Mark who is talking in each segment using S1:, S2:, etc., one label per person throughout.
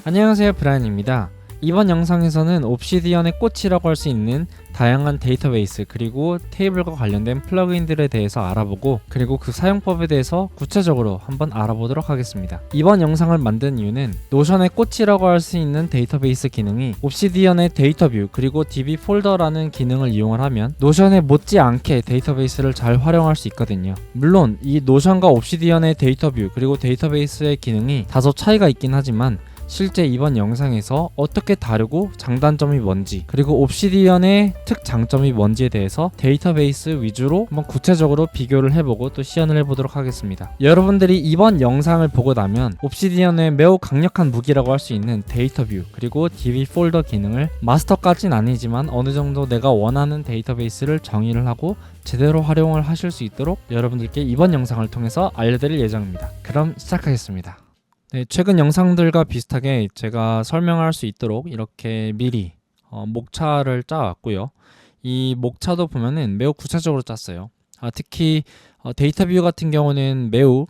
S1: 안녕하세요, 브라이언입니다. 이번 영상에서는 옵시디언의 꽃이라고 할 수 있는 다양한 데이터베이스 그리고 테이블과 관련된 플러그인들에 대해서 알아보고 그리고 그 사용법에 대해서 구체적으로 한번 알아보도록 하겠습니다. 이번 영상을 만든 이유는 노션의 꽃이라고 할 수 있는 데이터베이스 기능이 옵시디언의 데이터뷰 그리고 db 폴더라는 기능을 이용을 하면 노션에 못지않게 데이터베이스를 잘 활용할 수 있거든요. 물론 이 노션과 옵시디언의 데이터뷰 그리고 데이터베이스의 기능이 다소 차이가 있긴 하지만 실제 이번 영상에서 어떻게 다르고 장단점이 뭔지 그리고 옵시디언의 특장점이 뭔지에 대해서 데이터베이스 위주로 한번 구체적으로 비교를 해보고 또 시연을 해보도록 하겠습니다. 여러분들이 이번 영상을 보고 나면 옵시디언의 매우 강력한 무기라고 할 수 있는 데이터뷰 그리고 db 폴더 기능을 마스터까진 아니지만 어느 정도 내가 원하는 데이터베이스를 정의를 하고 제대로 활용을 하실 수 있도록 여러분들께 이번 영상을 통해서 알려드릴 예정입니다. 그럼 시작하겠습니다. 네, 최근 영상들과 비슷하게 제가 설명할 수 있도록 이렇게 미리 목차를 짜왔고요. 이 목차도 보면은 매우 구체적으로 짰어요. 특히 데이터뷰 같은 경우는 매우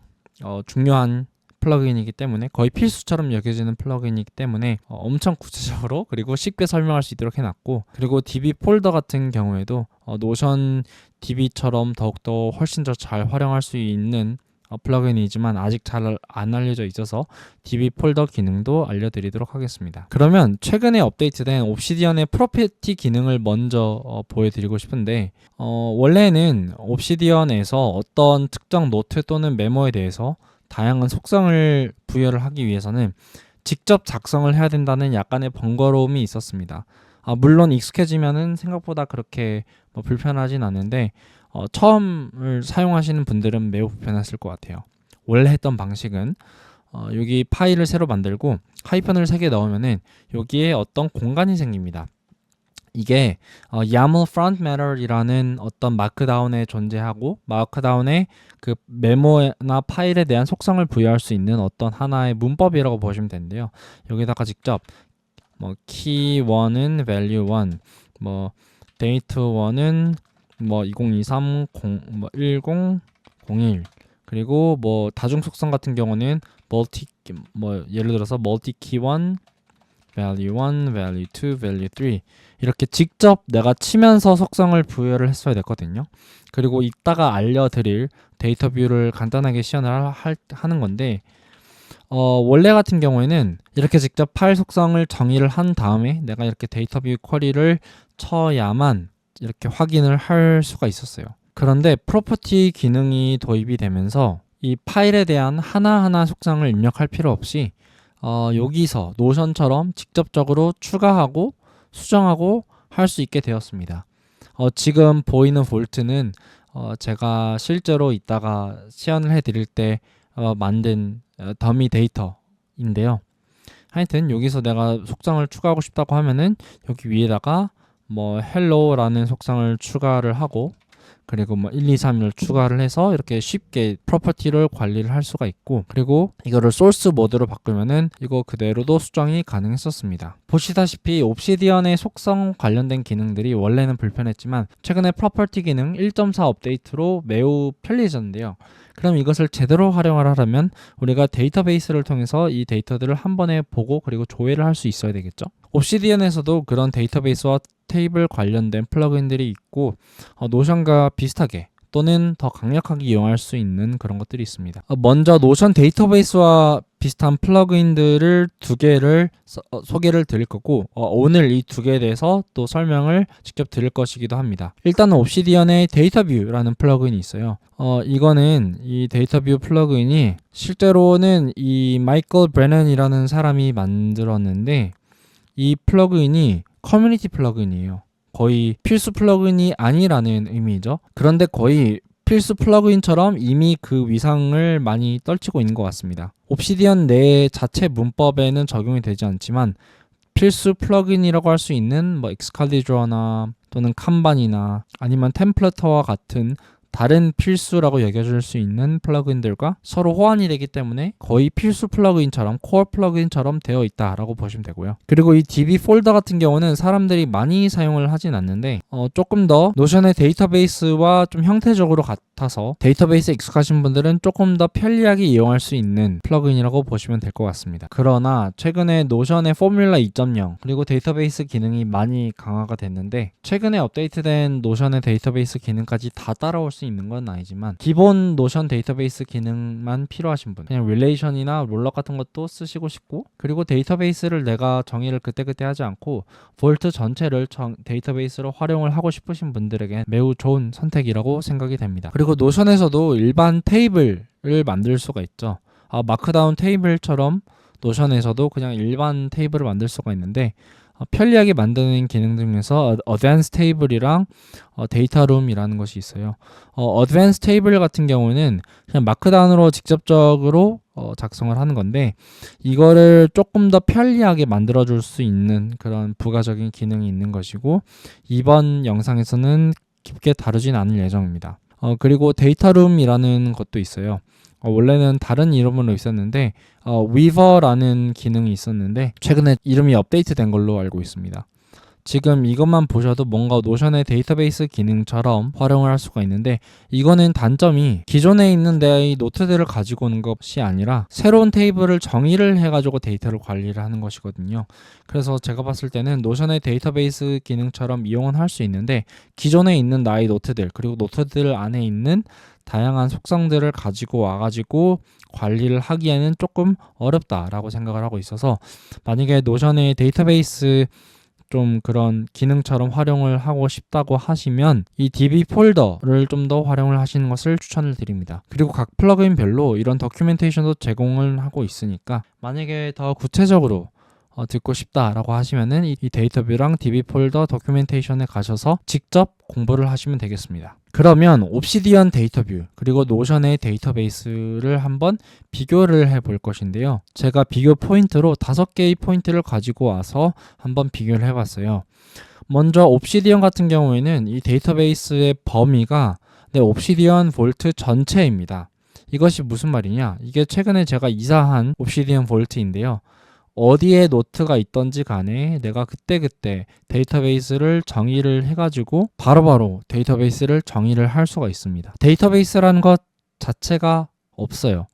S1: 중요한 플러그인이기 때문에 거의 필수처럼 여겨지는 플러그인이기 때문에 엄청 구체적으로 그리고 쉽게 설명할 수 있도록 해놨고, 그리고 db 폴더 같은 경우에도 노션 db처럼 더욱더 훨씬 더 잘 활용할 수 있는 플러그인이지만 아직 잘 안 알려져 있어서 db 폴더 기능도 알려드리도록 하겠습니다. 그러면 최근에 업데이트된 옵시디언의 프로퍼티 기능을 먼저 보여드리고 싶은데, 원래는 옵시디언에서 어떤 특정 노트 또는 메모에 대해서 다양한 속성을 부여를 하기 위해서는 직접 작성을 해야 된다는 약간의 번거로움이 있었습니다. 물론 익숙해지면은 생각보다 그렇게 불편하진 않은데 처음을 사용하시는 분들은 매우 불편했을 것 같아요. 원래 했던 방식은 여기 파일을 새로 만들고 하이픈을 3개 넣으면은 여기에 어떤 공간이 생깁니다. 이게 YAML front matter이라는 어떤 마크다운에 존재하고 마크다운에 그 메모나 파일에 대한 속성을 부여할 수 있는 어떤 하나의 문법이라고 보시면 되는데요. 여기다가 직접 key 1은 value 1, date 1은 2023 1001 그리고 다중 속성 같은 경우는 예를 들어서 multi key 1 value 1 value 2 value 3 이렇게 직접 내가 치면서 속성을 부여를 했어야 됐거든요. 그리고 이따가 알려드릴 데이터 뷰를 간단하게 시연을 하는 건데, 원래 같은 경우에는 이렇게 직접 파일 속성을 정의를 한 다음에 내가 이렇게 데이터 뷰 쿼리를 쳐야만 이렇게 확인을 할 수가 있었어요. 그런데 프로퍼티 기능이 도입이 되면서 이 파일에 대한 하나하나 속성을 입력할 필요 없이 여기서 노션처럼 직접적으로 추가하고 수정하고 할 수 있게 되었습니다. 지금 보이는 볼트는 제가 실제로 이따가 시연을 해드릴 때 만든 더미 데이터인데요. 하여튼 여기서 내가 속성을 추가하고 싶다고 하면은 여기 위에다가 hello라는 속성을 추가를 하고 그리고 1, 2, 3을 추가를 해서 이렇게 쉽게 프로퍼티를 관리를 할 수가 있고, 그리고 이거를 소스 모드로 바꾸면은 이거 그대로도 수정이 가능했었습니다. 보시다시피 옵시디언의 속성 관련된 기능들이 원래는 불편했지만 최근에 프로퍼티 기능 1.4 업데이트로 매우 편리해졌는데요. 그럼 이것을 제대로 활용을 하려면 우리가 데이터베이스를 통해서 이 데이터들을 한 번에 보고 그리고 조회를 할 수 있어야 되겠죠. 옵시디언에서도 그런 데이터베이스와 테이블 관련된 플러그인들이 있고 노션과 비슷하게 또는 더 강력하게 이용할 수 있는 그런 것들이 있습니다. 먼저 노션 데이터베이스와 비슷한 플러그인들을 2개를 소개를 드릴 거고, 오늘 이 2개에 대해서 또 설명을 직접 드릴 것이기도 합니다. 일단은 옵시디언의 데이터뷰라는 플러그인이 있어요. 이거는 이 데이터뷰 플러그인이 실제로는 이 마이클 브레넌이라는 사람이 만들었는데, 이 플러그인이 커뮤니티 플러그인이에요. 거의 필수 플러그인이 아니라는 의미죠. 그런데 거의 필수 플러그인처럼 이미 그 위상을 많이 떨치고 있는 것 같습니다. 옵시디언 내 자체 문법에는 적용이 되지 않지만 필수 플러그인이라고 할 수 있는 엑스칼리드러나 또는 칸반이나 아니면 템플레터와 같은 다른 필수라고 여겨질 수 있는 플러그인들과 서로 호환이 되기 때문에 거의 필수 플러그인처럼 코어 플러그인처럼 되어 있다라고 보시면 되고요. 그리고 이 DB 폴더 같은 경우는 사람들이 많이 사용을 하진 않는데 조금 더 노션의 데이터베이스와 좀 형태적으로 같아서 데이터베이스에 익숙하신 분들은 조금 더 편리하게 이용할 수 있는 플러그인이라고 보시면 될 것 같습니다. 그러나 최근에 노션의 포뮬라 2.0 그리고 데이터베이스 기능이 많이 강화가 됐는데 최근에 업데이트된 노션의 데이터베이스 기능까지 다 따라올 수 있는 건 아니지만 기본 노션 데이터베이스 기능만 필요하신 분, 그냥 릴레이션이나 롤러 같은 것도 쓰시고 싶고, 그리고 데이터베이스를 내가 정의를 그때그때 하지 않고 볼트 전체를 데이터베이스로 활용을 하고 싶으신 분들에게 매우 좋은 선택이라고 생각이 됩니다. 그리고 노션에서도 일반 테이블을 만들 수가 있죠. 마크다운 테이블처럼 노션에서도 그냥 일반 테이블을 만들 수가 있는데 편리하게 만드는 기능 중에서 어드밴스 테이블이랑 데이터룸이라는 것이 있어요. 어드밴스 테이블 같은 경우는 그냥 마크다운으로 직접적으로 작성을 하는 건데 이거를 조금 더 편리하게 만들어 줄 수 있는 그런 부가적인 기능이 있는 것이고 이번 영상에서는 깊게 다루진 않을 예정입니다. 그리고 데이터룸이라는 것도 있어요. 원래는 다른 이름으로 있었는데 위버라는 기능이 있었는데 최근에 이름이 업데이트된 걸로 알고 있습니다. 지금 이것만 보셔도 뭔가 노션의 데이터베이스 기능처럼 활용을 할 수가 있는데 이거는 단점이 기존에 있는 내 노트들을 가지고 오는 것이 아니라 새로운 테이블을 정의를 해가지고 데이터를 관리를 하는 것이거든요. 그래서 제가 봤을 때는 노션의 데이터베이스 기능처럼 이용은 할 수 있는데 기존에 있는 나의 노트들 그리고 노트들 안에 있는 다양한 속성들을 가지고 와가지고 관리를 하기에는 조금 어렵다라고 생각을 하고 있어서 만약에 노션의 데이터베이스 좀 그런 기능처럼 활용을 하고 싶다고 하시면 이 DB 폴더를 좀 더 활용을 하시는 것을 추천을 드립니다. 그리고 각 플러그인별로 이런 도큐멘테이션도 제공을 하고 있으니까 만약에 더 구체적으로 듣고 싶다라고 하시면은 이 데이터뷰랑 DB 폴더 도큐멘테이션에 가셔서 직접 공부를 하시면 되겠습니다. 그러면 옵시디언 데이터뷰 그리고 노션의 데이터베이스를 한번 비교를 해볼 것인데요. 제가 비교 포인트로 5개의 포인트를 가지고 와서 한번 비교를 해봤어요. 먼저 옵시디언 같은 경우에는 이 데이터베이스의 범위가 옵시디언 볼트 전체입니다. 이것이 무슨 말이냐? 이게 최근에 제가 이사한 옵시디언 볼트인데요. 어디에 노트가 있던지 간에 내가 그때그때 데이터베이스를 정의를 해가지고 바로바로 데이터베이스를 정의를 할 수가 있습니다. 데이터베이스라는 것 자체가 없어요.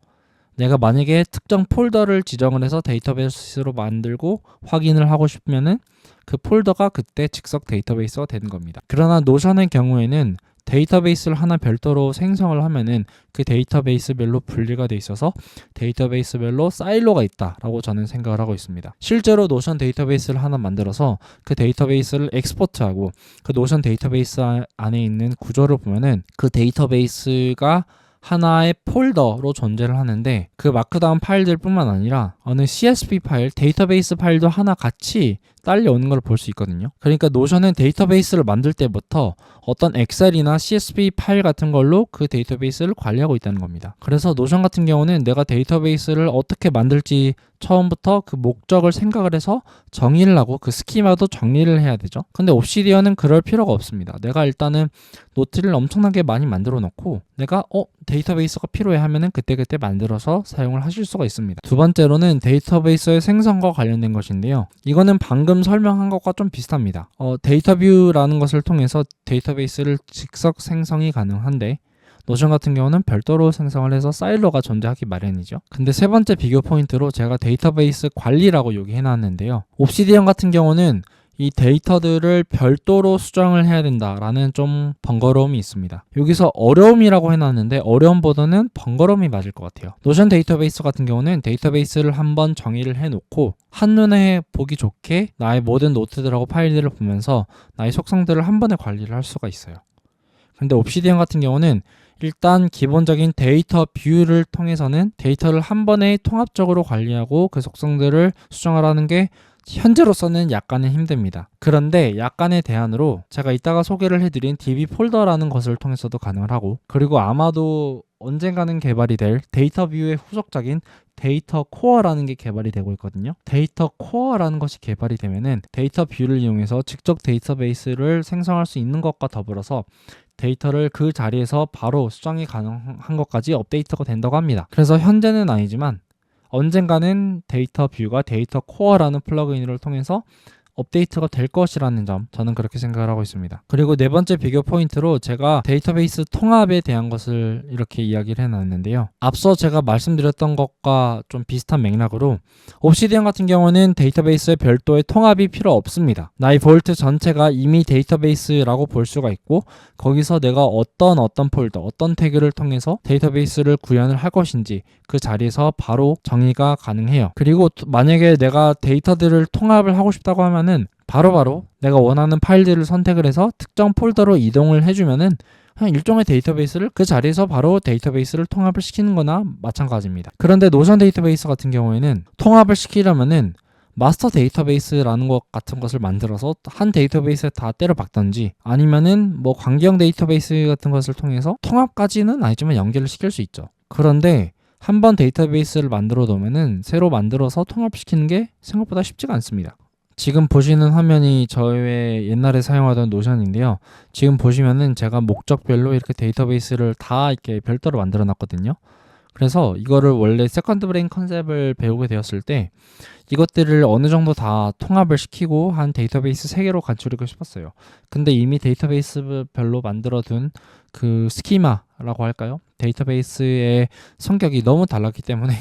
S1: 내가 만약에 특정 폴더를 지정을 해서 데이터베이스로 만들고 확인을 하고 싶으면은 그 폴더가 그때 즉석 데이터베이스가 되는 겁니다. 그러나 노션의 경우에는 데이터베이스를 하나 별도로 생성을 하면은 그 데이터베이스별로 분리가 돼 있어서 데이터베이스별로 사일로가 있다라고 저는 생각을 하고 있습니다. 실제로 노션 데이터베이스를 하나 만들어서 그 데이터베이스를 엑스포트하고 그 노션 데이터베이스 안에 있는 구조를 보면은 그 데이터베이스가 하나의 폴더로 존재를 하는데 그 마크다운 파일들 뿐만 아니라 어느 CSV 파일, 데이터베이스 파일도 하나 같이 딸려오는 걸 볼 수 있거든요. 그러니까 노션은 데이터베이스를 만들 때부터 어떤 엑셀이나 CSV 파일 같은 걸로 그 데이터베이스를 관리하고 있다는 겁니다. 그래서 노션 같은 경우는 내가 데이터베이스를 어떻게 만들지 처음부터 그 목적을 생각을 해서 정의를 하고 그 스키마도 정리를 해야 되죠. 근데 옵시디언은 그럴 필요가 없습니다. 내가 일단은 노트를 엄청나게 많이 만들어 놓고 내가 데이터베이스가 필요해 하면은 그때그때 만들어서 사용을 하실 수가 있습니다. 두 번째로는 데이터베이스의 생성과 관련된 것인데요. 이거는 방금 설명한 것과 좀 비슷합니다. 데이터뷰라는 것을 통해서 데이터베이스를 직접 생성이 가능한데 노션 같은 경우는 별도로 생성을 해서 사일로가 존재하기 마련이죠. 근데 세 번째 비교 포인트로 제가 데이터베이스 관리라고 여기 해놨는데요. 옵시디언 같은 경우는 이 데이터들을 별도로 수정을 해야 된다라는 좀 번거로움이 있습니다. 여기서 어려움이라고 해놨는데 어려움보다는 번거로움이 맞을 것 같아요. 노션 데이터베이스 같은 경우는 데이터베이스를 한번 정의를 해놓고 한눈에 보기 좋게 나의 모든 노트들하고 파일들을 보면서 나의 속성들을 한 번에 관리를 할 수가 있어요. 근데 옵시디언 같은 경우는 일단 기본적인 데이터 뷰를 통해서는 데이터를 한 번에 통합적으로 관리하고 그 속성들을 수정하라는 게 현재로서는 약간은 힘듭니다. 그런데 약간의 대안으로 제가 이따가 소개를 해드린 DB 폴더라는 것을 통해서도 가능을 하고 그리고 아마도 언젠가는 개발이 될 데이터 뷰의 후속작인 데이터 코어라는 게 개발이 되고 있거든요. 데이터 코어라는 것이 개발이 되면은 데이터 뷰를 이용해서 직접 데이터베이스를 생성할 수 있는 것과 더불어서 데이터를 그 자리에서 바로 수정이 가능한 것까지 업데이트가 된다고 합니다. 그래서 현재는 아니지만 언젠가는 데이터 뷰가 데이터 코어라는 플러그인을 통해서 업데이트가 될 것이라는 점, 저는 그렇게 생각을 하고 있습니다. 그리고 네 번째 비교 포인트로 제가 데이터베이스 통합에 대한 것을 이렇게 이야기를 해놨는데요. 앞서 제가 말씀드렸던 것과 좀 비슷한 맥락으로 옵시디언 같은 경우는 데이터베이스에 별도의 통합이 필요 없습니다. 나의 볼트 전체가 이미 데이터베이스라고 볼 수가 있고, 거기서 내가 어떤 폴더, 어떤 태그를 통해서 데이터베이스를 구현을 할 것인지 그 자리에서 바로 정의가 가능해요. 그리고 만약에 내가 데이터들을 통합을 하고 싶다고 하면은 바로바로 내가 원하는 파일들을 선택을 해서 특정 폴더로 이동을 해주면은 그냥 일종의 데이터베이스를 그 자리에서 바로 데이터베이스를 통합을 시키는 거나 마찬가지입니다. 그런데 노션 데이터베이스 같은 경우에는 통합을 시키려면은 마스터 데이터베이스라는 것 같은 것을 만들어서 한 데이터베이스에 다 때려 박던지, 아니면은 뭐 관계형 데이터베이스 같은 것을 통해서 통합까지는 아니지만 연결을 시킬 수 있죠. 그런데 한번 데이터베이스를 만들어 놓으면은 새로 만들어서 통합시키는 게 생각보다 쉽지가 않습니다. 지금 보시는 화면이 저의 옛날에 사용하던 노션인데요. 지금 보시면은 제가 목적별로 이렇게 데이터베이스를 다 이렇게 별도로 만들어 놨거든요. 그래서 이거를 원래 세컨드 브레인 컨셉을 배우게 되었을 때 이것들을 어느 정도 다 통합을 시키고 한 데이터베이스 3개로 간추리고 싶었어요. 근데 이미 데이터베이스별로 만들어둔 그 스키마라고 할까요? 데이터베이스의 성격이 너무 달랐기 때문에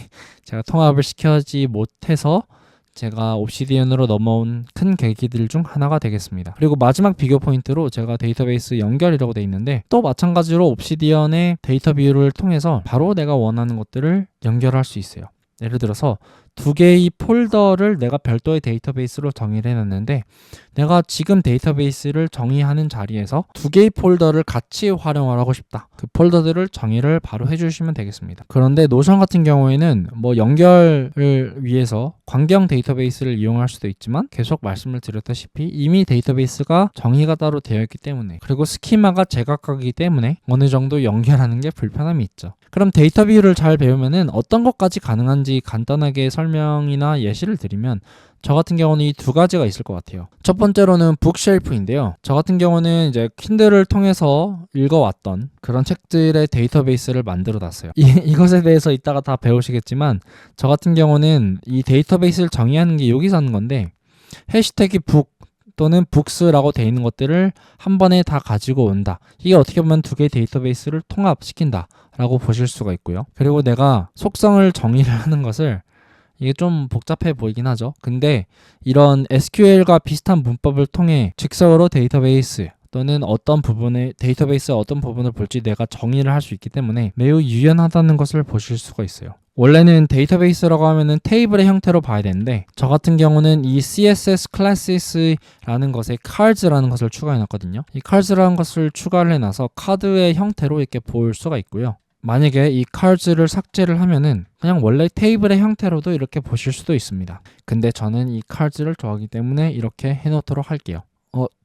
S1: 제가 통합을 시켜지 못해서 제가 옵시디언으로 넘어온 큰 계기들 중 하나가 되겠습니다. 그리고 마지막 비교 포인트로 제가 데이터베이스 연결이라고 되어 있는데, 또 마찬가지로 옵시디언의 데이터 뷰를 통해서 바로 내가 원하는 것들을 연결할 수 있어요. 예를 들어서 2개의 폴더를 내가 별도의 데이터베이스로 정의를 해놨는데, 내가 지금 데이터베이스를 정의하는 자리에서 2개의 폴더를 같이 활용을 하고 싶다. 그 폴더들을 정의를 바로 해주시면 되겠습니다. 그런데 노션 같은 경우에는 뭐 연결을 위해서 관계형 데이터베이스를 이용할 수도 있지만, 계속 말씀을 드렸다시피 이미 데이터베이스가 정의가 따로 되어 있기 때문에, 그리고 스키마가 제각각이기 때문에 어느 정도 연결하는 게 불편함이 있죠. 그럼 데이터 뷰를 잘 배우면은 어떤 것까지 가능한지 간단하게 설명이나 예시를 드리면, 저 같은 경우는 이 2가지가 있을 것 같아요. 첫 번째로는 북쉘프인데요. 저 같은 경우는 이제 킨들을 통해서 읽어왔던 그런 책들의 데이터베이스를 만들어 놨어요. 이것에 대해서 이따가 다 배우시겠지만, 저 같은 경우는 이 데이터베이스를 정의하는 게 여기서 하는 건데, 해시태그 북 또는 북스라고 되어 있는 것들을 한 번에 다 가지고 온다. 이게 어떻게 보면 2개의 데이터베이스를 통합시킨다 라고 보실 수가 있고요. 그리고 내가 속성을 정의를 하는 것을, 이게 좀 복잡해 보이긴 하죠. 근데 이런 SQL과 비슷한 문법을 통해 즉석으로 데이터베이스 또는 어떤 부분의 데이터베이스의 어떤 부분을 볼지 내가 정의를 할 수 있기 때문에 매우 유연하다는 것을 보실 수가 있어요. 원래는 데이터베이스라고 하면은 테이블의 형태로 봐야 되는데, 저 같은 경우는 이 CSS 클래스라는 것에 cards라는 것을 추가해 놨거든요. 이 cards라는 것을 추가를 해놔서 카드의 형태로 이렇게 볼 수가 있고요. 만약에 이 cards를 삭제를 하면은 그냥 원래 테이블의 형태로도 이렇게 보실 수도 있습니다. 근데 저는 이 cards를 좋아하기 때문에 이렇게 해놓도록 할게요.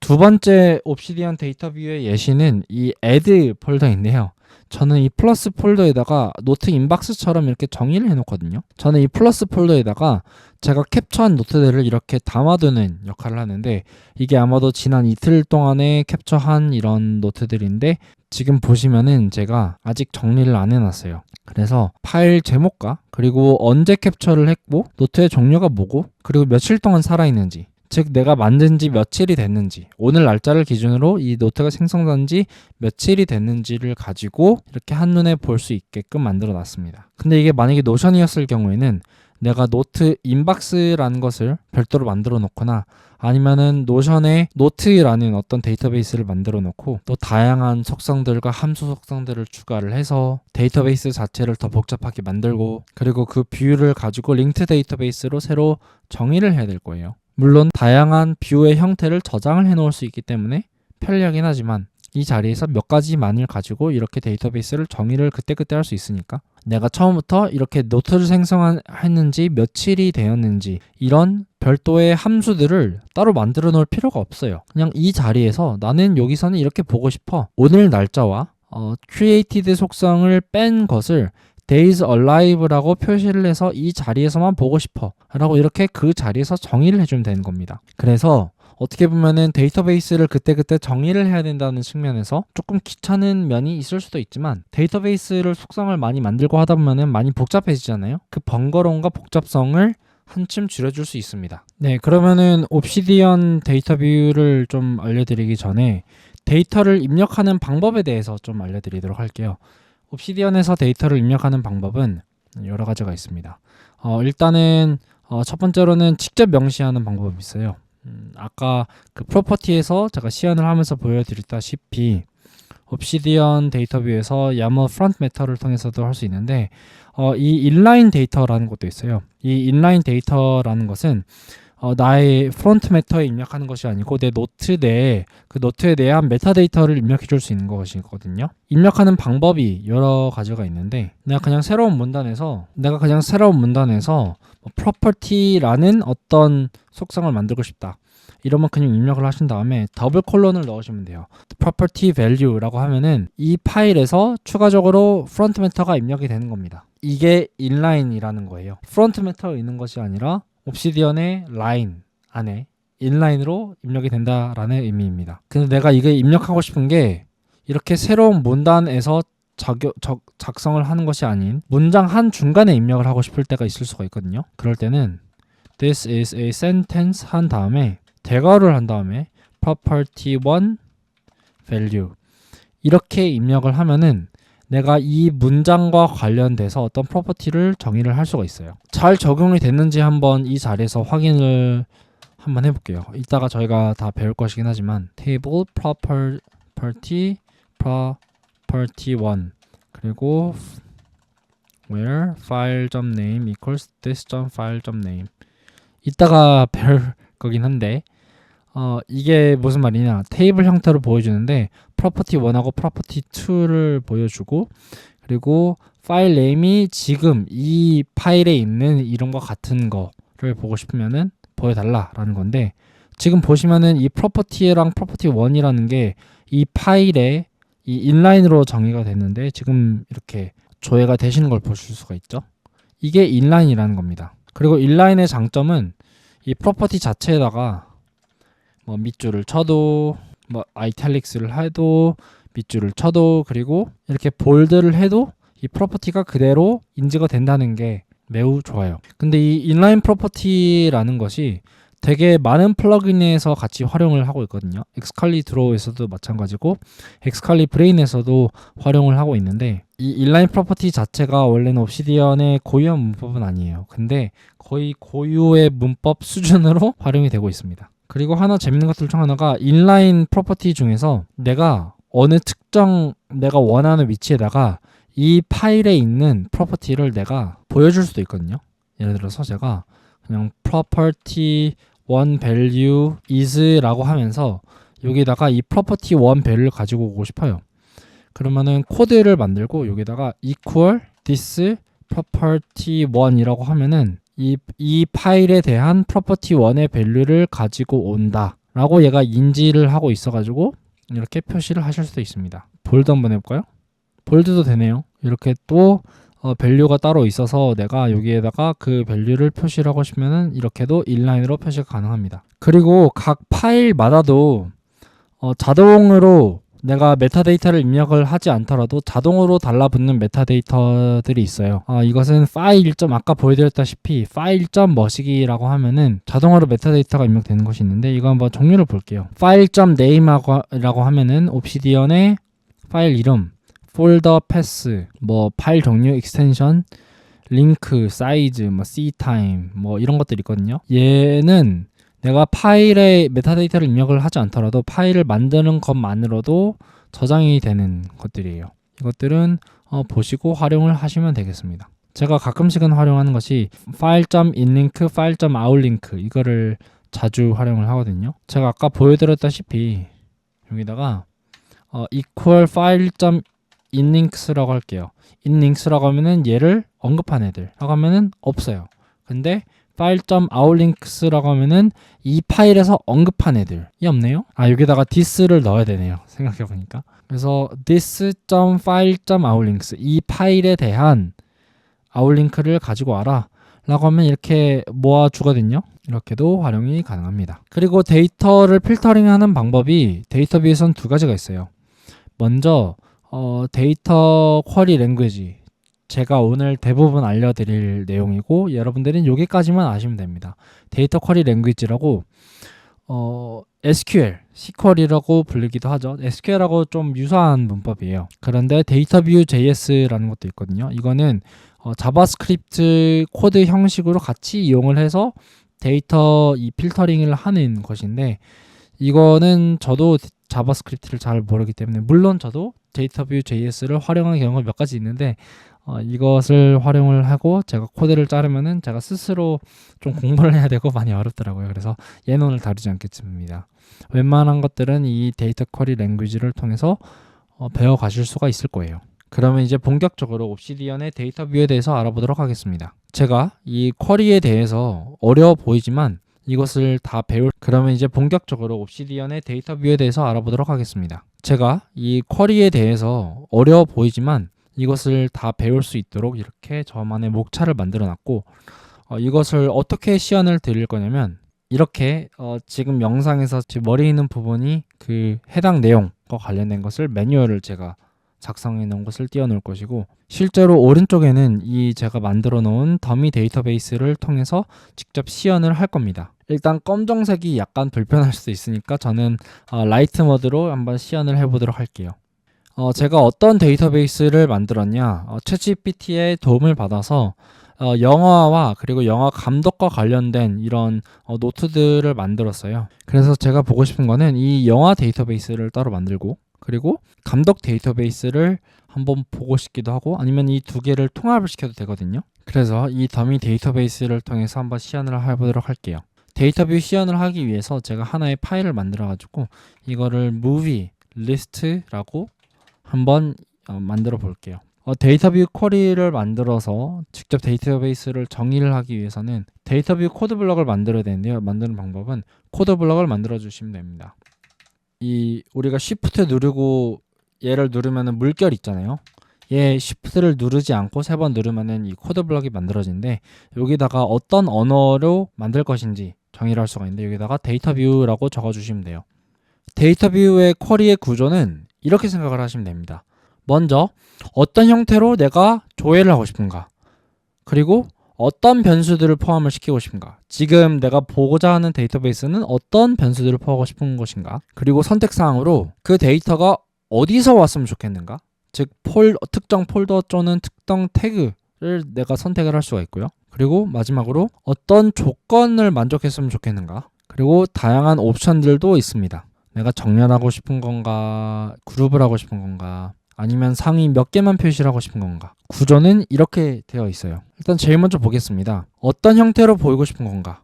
S1: 2번째 옵시디언 데이터 뷰의 예시는 이 add 폴더인데요. 저는 이 플러스 폴더에다가 노트 인박스처럼 이렇게 정의를 해놓거든요. 저는 이 플러스 폴더에다가 제가 캡처한 노트들을 이렇게 담아두는 역할을 하는데, 이게 아마도 지난 이틀 동안에 캡처한 이런 노트들인데, 지금 보시면은 제가 아직 정리를 안 해놨어요. 그래서 파일 제목과, 그리고 언제 캡처를 했고, 노트의 종류가 뭐고, 그리고 며칠 동안 살아있는지, 즉 내가 만든 지 며칠이 됐는지, 오늘 날짜를 기준으로 이 노트가 생성된 지 며칠이 됐는지를 가지고 이렇게 한눈에 볼 수 있게끔 만들어 놨습니다. 근데 이게 만약에 노션이었을 경우에는 내가 노트 인박스라는 것을 별도로 만들어 놓거나, 아니면은 노션에 노트라는 어떤 데이터베이스를 만들어 놓고 또 다양한 속성들과 함수 속성들을 추가를 해서 데이터베이스 자체를 더 복잡하게 만들고, 그리고 그 뷰를 가지고 링크 데이터베이스로 새로 정의를 해야 될 거예요. 물론 다양한 뷰의 형태를 저장을 해 놓을 수 있기 때문에 편리하긴 하지만, 이 자리에서 몇 가지만을 가지고 이렇게 데이터베이스를 정의를 그때그때 할 수 있으니까, 내가 처음부터 이렇게 노트를 생성했는지 며칠이 되었는지 이런 별도의 함수들을 따로 만들어 놓을 필요가 없어요. 그냥 이 자리에서 나는 여기서는 이렇게 보고 싶어, 오늘 날짜와 created 속성을 뺀 것을 days alive라고 표시를 해서 이 자리에서만 보고 싶어 라고 이렇게 그 자리에서 정의를 해주면 되는 겁니다. 그래서 어떻게 보면은 데이터베이스를 그때그때 정의를 해야 된다는 측면에서 조금 귀찮은 면이 있을 수도 있지만 데이터베이스를 속성을 많이 만들고 하다 보면은 많이 복잡해지잖아요. 그 번거로움과 복잡성을 한층 줄여줄 수 있습니다. 네, 그러면은 옵시디언 데이터 뷰를 좀 알려드리기 전에 데이터를 입력하는 방법에 대해서 좀 알려드리도록 할게요. 옵시디언에서 데이터를 입력하는 방법은 여러 가지가 있습니다. 일단은 첫 번째로는 직접 명시하는 방법이 있어요. 아까 그 프로퍼티에서 제가 시연을 하면서 보여드렸다시피 옵시디언 데이터 뷰에서 YAML 프론트 메터를 통해서도 할 수 있는데 이 인라인 데이터라는 것도 있어요. 이 인라인 데이터라는 것은 나의 프론트 메터에 입력하는 것이 아니고 내 노트 내에 그 노트에 대한 메타데이터를 입력해 줄 수 있는 것이거든요. 입력하는 방법이 여러 가지가 있는데 내가 그냥 새로운 문단에서 property라는 어떤 속성을 만들고 싶다. 이러면 그냥 입력을 하신 다음에 더블 콜론을 넣으시면 돼요. property value라고 하면은 이 파일에서 추가적으로 프론트 메터가 입력이 되는 겁니다. 이게 인라인이라는 거예요. 프론트 메터가 있는 것이 아니라 옵시디언의 라인 안에 인라인으로 입력이 된다라는 의미입니다. 근데 내가 이게 입력하고 싶은 게 이렇게 새로운 문단에서 작성을 하는 것이 아닌 문장 한 중간에 입력을 하고 싶을 때가 있을 수가 있거든요. 그럴 때는 this is a sentence 한 다음에 대괄호를 한 다음에 property1 value 이렇게 입력을 하면은 내가 이 문장과 관련돼서 어떤 프로퍼티를 정의를 할 수가 있어요. 잘 적용이 됐는지 한번 이 자리에서 확인을 한번 해볼게요. 이따가 저희가 다 배울 것이긴 하지만 table property 1 그리고 where file.name equals this.file.name 이따가 배울 거긴 한데 이게 무슨 말이냐, 테이블 형태로 보여주는데 property 1하고 property 2를 보여주고 그리고 파일 네임이 지금 이 파일에 있는 이름과 같은 거를 보고 싶으면은 보여달라라는 건데 지금 보시면은 이 property랑 property 1이라는 게 이 파일에 이 인라인으로 정의가 됐는데 지금 이렇게 조회가 되시는 걸 보실 수가 있죠. 이게 인라인이라는 겁니다. 그리고 인라인의 장점은 이 프로퍼티 자체에다가 뭐 밑줄을 쳐도 뭐 아이탈릭스를 해도 밑줄을 쳐도 그리고 이렇게 볼드를 해도 이 프로퍼티가 그대로 인지가 된다는 게 매우 좋아요. 근데 이 인라인 프로퍼티라는 것이 되게 많은 플러그인에서 같이 활용을 하고 있거든요. 엑스칼리 드로우에서도 마찬가지고 엑스칼리 브레인에서도 활용을 하고 있는데 이 인라인 프로퍼티 자체가 원래는 옵시디언의 고유한 문법은 아니에요. 근데 거의 고유의 문법 수준으로 활용이 되고 있습니다. 그리고 하나 재밌는 것들 중 하나가 인라인 프로퍼티 중에서 내가 어느 특정 내가 원하는 위치에다가 이 파일에 있는 프로퍼티를 내가 보여줄 수도 있거든요. 예를 들어서 제가 그냥 property 1 value is 라고 하면서 여기다가 이 property 1 value를 가지고 오고 싶어요. 그러면은 코드를 만들고 여기다가 equal this property 1이라고 하면은 이 파일에 대한 property 1의 value를 가지고 온다 라고 얘가 인지를 하고 있어 가지고 이렇게 표시를 하실 수도 있습니다. 볼드 한번 해볼까요? 볼드도 되네요. 이렇게 또 밸류가 따로 있어서 내가 여기에다가 그 밸류를 표시를 하고 싶으면은 이렇게도 인라인으로 표시가 가능합니다. 그리고 각 파일마다도 자동으로 내가 메타데이터를 입력을 하지 않더라도 자동으로 달라붙는 메타데이터들이 있어요. 이것은 파일 아까 보여드렸다시피 file.머시기라고 하면은 자동으로 메타데이터가 입력되는 것이 있는데 이거 한번 종류를 볼게요. file.name라고 하면은 옵시디언의 파일 이름, 폴더 패스, 뭐 파일 종류, 익스텐션, 링크, 사이즈, 뭐 ctime, 뭐 이런 것들이 있거든요. 얘는 내가 파일에 메타데이터를 입력을 하지 않더라도 파일을 만드는 것만으로도 저장이 되는 것들이에요. 이것들은 보시고 활용을 하시면 되겠습니다. 제가 가끔씩은 활용하는 것이 file.inlink, file.outlink 이거를 자주 활용을 하거든요. 제가 아까 보여드렸다시피 여기다가 equal file.inlinks라고 할게요. inlinks라고 하면은 얘를 언급한 애들라고 하면은 없어요. 근데 file.outlinks라고 하면은 이 파일에서 언급한 애들이 없네요. 여기다가 this를 넣어야 되네요. 생각해보니까. 그래서 this.file.outlinks 이 파일에 대한 아웃링크를 가지고 와라 라고 하면 이렇게 모아주거든요. 이렇게도 활용이 가능합니다. 그리고 데이터를 필터링하는 방법이 데이터 뷰에선 두 가지가 있어요. 먼저 데이터 쿼리 랭귀지, 제가 오늘 대부분 알려드릴 내용이고 여러분들은 여기까지만 아시면 됩니다. 데이터 쿼리 랭귀지라고 SQL, SQL이라고 불리기도 하죠. SQL하고 좀 유사한 문법이에요. 그런데 데이터 뷰 JS라는 것도 있거든요. 이거는 자바스크립트 코드 형식으로 같이 이용을 해서 데이터 이 필터링을 하는 것인데, 이거는 저도 자바스크립트를 잘 모르기 때문에, 물론 저도 데이터 뷰 JS를 활용한 경우가 몇 가지 있는데 이것을 활용을 하고 제가 코드를 자르면은 제가 스스로 좀 공부를 해야 되고 많이 어렵더라고요. 그래서 얘는 오늘 다루지 않겠습니다. 웬만한 것들은 이 데이터 쿼리 랭귀지를 통해서 배워 가실 수가 있을 거예요. 그러면 이제 본격적으로 옵시디언의 데이터 뷰에 대해서 알아보도록 하겠습니다. 제가 이 쿼리에 대해서 어려워 보이지만 이것을 다 그러면 이제 본격적으로 옵시디언의 데이터 뷰에 대해서 알아보도록 하겠습니다. 제가 이 쿼리에 대해서 어려워 보이지만 이것을 다 배울 수 있도록 이렇게 저만의 목차를 만들어 놨고, 이것을 어떻게 시연을 드릴 거냐면 이렇게 지금 영상에서 제 머리에 있는 부분이 그 해당 내용과 관련된 것을 매뉴얼을 제가 작성해 놓은 것을 띄워 놓을 것이고, 실제로 오른쪽에는 이 제가 만들어 놓은 더미 데이터베이스를 통해서 직접 시연을 할 겁니다. 일단 검정색이 약간 불편할 수도 있으니까 저는 라이트 모드로 한번 시연을 해 보도록 할게요. 제가 어떤 데이터베이스를 만들었냐, 챗GPT의 도움을 받아서 영화와 그리고 영화 감독과 관련된 이런 노트들을 만들었어요. 그래서 제가 보고 싶은 거는 이 영화 데이터베이스를 따로 만들고, 그리고 감독 데이터베이스를 한번 보고 싶기도 하고, 아니면 이 두 개를 통합을 시켜도 되거든요. 그래서 이 더미 데이터베이스를 통해서 한번 시연을 해보도록 할게요. 데이터뷰 시연을 하기 위해서 제가 하나의 파일을 만들어 가지고 이거를 movie list라고 한번 만들어 볼게요. 데이터뷰 쿼리를 만들어서 직접 데이터베이스를 정의를 하기 위해서는 데이터뷰 코드 블럭을 만들어야 되는데요. 만드는 방법은 코드 블럭을 만들어 주시면 됩니다. 우리가 Shift 누르고 얘를 누르면은 물결 있잖아요. 얘 Shift를 누르지 않고 3번 누르면은 이 코드 블럭이 만들어지는데, 여기다가 어떤 언어로 만들 것인지 정의를 할 수가 있는데, 여기다가 데이터뷰라고 적어 주시면 돼요. 데이터뷰의 쿼리의 구조는 이렇게 생각을 하시면 됩니다. 먼저 어떤 형태로 내가 조회를 하고 싶은가, 그리고 어떤 변수들을 포함을 시키고 싶은가, 지금 내가 보고자 하는 데이터베이스는 어떤 변수들을 포함하고 싶은 것인가, 그리고 선택사항으로 그 데이터가 어디서 왔으면 좋겠는가, 즉 특정 폴더 또는 특정 태그를 내가 선택을 할 수가 있고요. 그리고 마지막으로 어떤 조건을 만족했으면 좋겠는가, 그리고 다양한 옵션들도 있습니다. 내가 정렬하고 싶은 건가, 그룹을 하고 싶은 건가, 아니면 상위 몇 개만 표시를 하고 싶은 건가. 구조는 이렇게 되어 있어요. 일단 제일 먼저 보겠습니다. 어떤 형태로 보이고 싶은 건가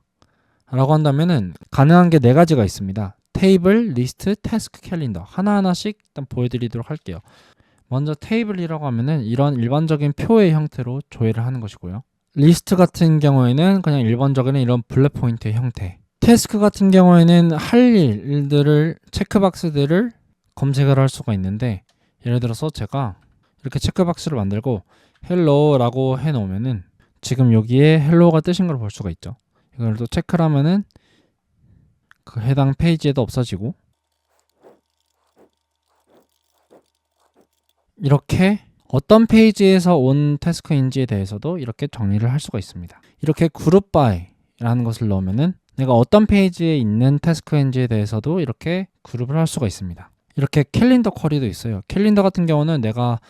S1: 라고 한다면은 가능한 게 4가지가 있습니다. 테이블, 리스트, 태스크, 캘린더. 하나하나씩 일단 보여드리도록 할게요. 먼저 테이블이라고 하면은 이런 일반적인 표의 형태로 조회를 하는 것이고요. 리스트 같은 경우에는 그냥 일반적인 이런 블랙 포인트의 형태. 태스크 같은 경우에는 할 일들을, 체크박스들을 검색을 할 수가 있는데, 예를 들어서 제가 이렇게 체크박스를 만들고 헬로라고 해놓으면은 지금 여기에 헬로가 뜨신 걸 볼 수가 있죠. 이걸 또 체크를 하면은 그 해당 페이지에도 없어지고, 이렇게 어떤 페이지에서 온 태스크인지에 대해서도 이렇게 정리를 할 수가 있습니다. 이렇게 그룹 바이라는 것을 넣으면은 내가 어떤 페이지에 있는 태스크인지에 대해서도 이렇게 그룹을 할 수가 있습니다. 이렇게 캘린더 쿼리도 있어요. 캘린더 같은 경우는 내가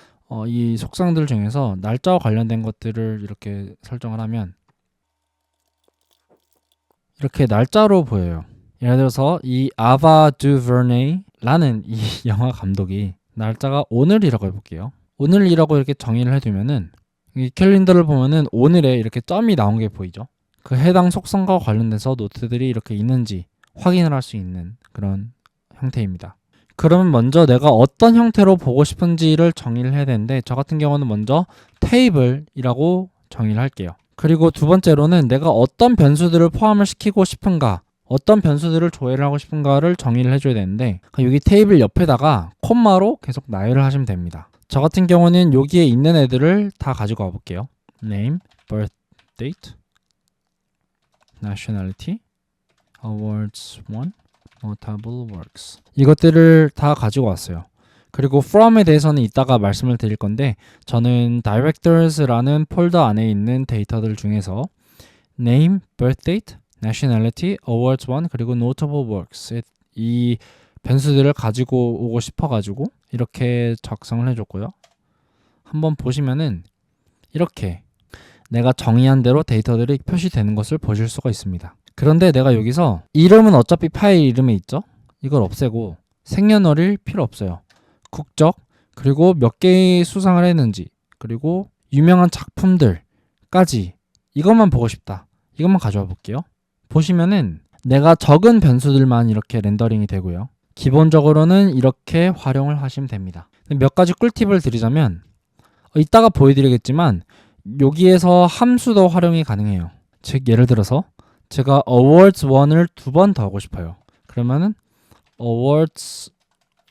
S1: 이 속성들 중에서 날짜와 관련된 것들을 이렇게 설정을 하면 이렇게 날짜로 보여요. 예를 들어서 이 아바 듀버네이라는 이 영화 감독이 날짜가 오늘이라고 해볼게요. 오늘이라고 이렇게 정의를 해두면은 이 캘린더를 보면은 오늘에 이렇게 점이 나온 게 보이죠. 그 해당 속성과 관련돼서 노트들이 이렇게 있는지 확인을 할 수 있는 그런 형태입니다. 그러면 먼저 내가 어떤 형태로 보고 싶은지를 정의를 해야 되는데, 저 같은 경우는 먼저 테이블이라고 정의를 할게요. 그리고 두 번째로는 내가 어떤 변수들을 포함을 시키고 싶은가, 어떤 변수들을 조회를 하고 싶은가를 정의를 해줘야 되는데, 여기 테이블 옆에다가 콤마로 계속 나열을 하시면 됩니다. 저 같은 경우는 여기에 있는 애들을 다 가지고 와볼게요. name, birth date, nationality, awards won, notable works. 이것들을 다 가지고 왔어요. 그리고 from에 대해서는 이따가 말씀을 드릴 건데 저는 directors라는 폴더 안에 있는 데이터들 중에서 name, birth date, nationality, awards won, 그리고 notable works 이 변수들을 가지고 오고 싶어가지고 이렇게 작성을 해줬고요. 한번 보시면은 이렇게 내가 정의한 대로 데이터들이 표시되는 것을 보실 수가 있습니다. 그런데 내가 여기서 이름은 어차피 파일 이름에 있죠? 이걸 없애고 생년월일 필요 없어요. 국적, 그리고 몇 개의 수상을 했는지, 그리고 유명한 작품들까지 이것만 보고 싶다. 이것만 가져와 볼게요. 보시면은 내가 적은 변수들만 이렇게 렌더링이 되고요. 기본적으로는 이렇게 활용을 하시면 됩니다. 몇 가지 꿀팁을 드리자면 이따가 보여드리겠지만 여기에서 함수도 활용이 가능해요. 즉 예를 들어서 제가 awards 1을 2번 더 하고 싶어요. 그러면은 awards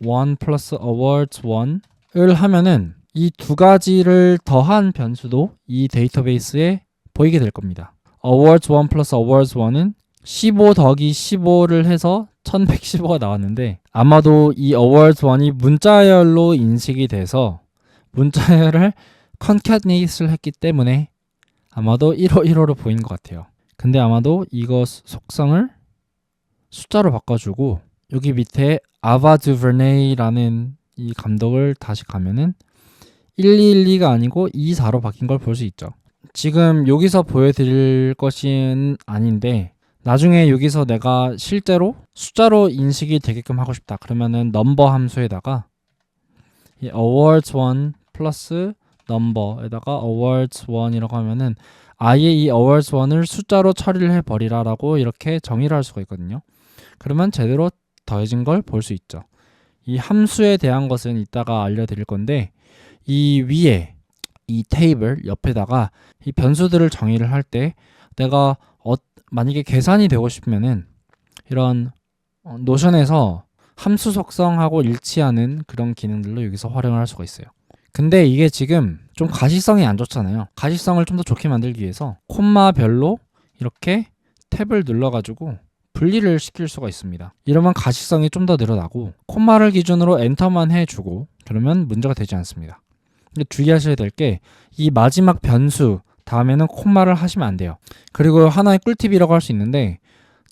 S1: 1 플러스 awards 1을 하면은 이 두 가지를 더한 변수도 이 데이터베이스에 보이게 될 겁니다. awards 1 플러스 awards 1은 15 더하기 15를 해서 1115가 나왔는데 아마도 이 awards 1이 문자열로 인식이 돼서 문자열을 concatenate를 했기 때문에 아마도 1515로 보인 것 같아요. 근데 아마도 이거 속성을 숫자로 바꿔주고 여기 밑에 아바 두버네이라는 이 감독을 다시 가면은 1212가 아니고 24로 바뀐 걸 볼 수 있죠. 지금 여기서 보여드릴 것은 아닌데 나중에 여기서 내가 실제로 숫자로 인식이 되게끔 하고 싶다. 그러면은 number 함수에다가 이 awards 1 플러스 number에다가 awards 1이라고 하면은 아예 이 awards 1을 숫자로 처리를 해버리라 라고 이렇게 정의를 할 수가 있거든요. 그러면 제대로 더해진 걸 볼 수 있죠. 이 함수에 대한 것은 이따가 알려드릴 건데 이 위에 이 테이블 옆에다가 이 변수들을 정의를 할 때 내가 만약에 계산이 되고 싶으면은 이런 노션에서 함수 속성하고 일치하는 그런 기능들로 여기서 활용을 할 수가 있어요. 근데 이게 지금 좀 가시성이 안 좋잖아요. 가시성을 좀 더 좋게 만들기 위해서 콤마별로 이렇게 탭을 눌러가지고 분리를 시킬 수가 있습니다. 이러면 가시성이 좀 더 늘어나고 콤마를 기준으로 엔터만 해주고 그러면 문제가 되지 않습니다. 근데 주의하셔야 될 게 이 마지막 변수 다음에는 콤마를 하시면 안 돼요. 그리고 하나의 꿀팁이라고 할 수 있는데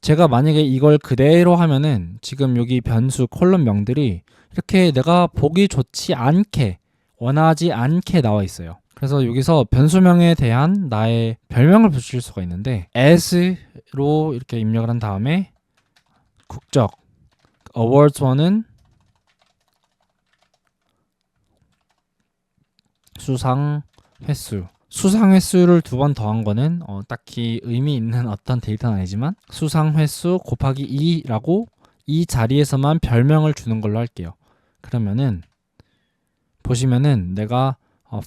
S1: 제가 만약에 이걸 그대로 하면은 지금 여기 변수 콜럼명들이 이렇게 내가 보기 좋지 않게 원하지 않게 나와 있어요. 그래서 여기서 변수명에 대한 나의 별명을 붙일 수가 있는데 as로 이렇게 입력을 한 다음에 국적 awards 1은 수상 횟수를 2번 더한 거는 딱히 의미 있는 어떤 데이터는 아니지만 수상 횟수 곱하기 2라고 이 자리에서만 별명을 주는 걸로 할게요. 그러면은 보시면은 내가